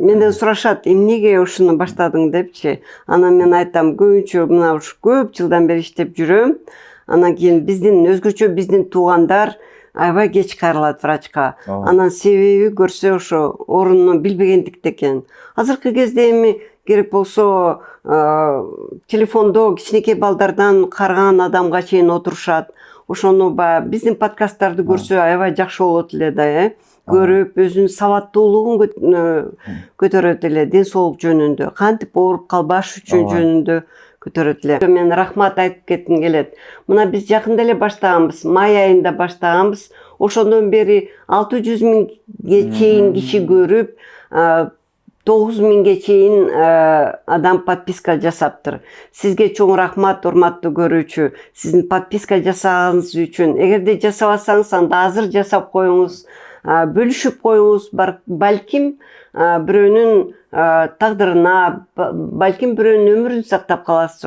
менден сурашат, эмнеге ушуну баштадың депчи. Анан мен айтам, көбүнчө мына ушу көп жылдан бери иштеп жүрөм. Анан кийин өзгөчө биздин туугандар аябай кеч кайрылат врачка. Анан себеби көрсө ошо орунну билбегендикте экен. Азыркы кезде эми керек болсо телефондо кичинекей балдардан карыган адамга чейин отурушат. Ошону баягы биздин подкасттарды көрсө аябай жакшы болот эле да, көрүп, өзүнүн сабаттуулугун көтөрөт эле, ден соолук жөнүндө, кантип ооруп калбаш үчүн жөнүндө көтөрөт эле. Мен рахмат айтып кетким келет. Мына биз жакында эле баштаганбыз, май айында баштаганбыз. Ошондон бери 600 миңге чейин киши көрүп, 9 миңге чейин адам подписка жасаптыр. Сизге чоң рахмат, урматтуу көрүүчү. Сиздин подписка жасаганыңыз үчүн. Эгерде жасабасаңыз, анда азыр жасап коюңуз, бөлүшүп коюңуз. Балким бирөөнүн тагдырына, балким бирөөнүн өмүрүн сактап каласыз.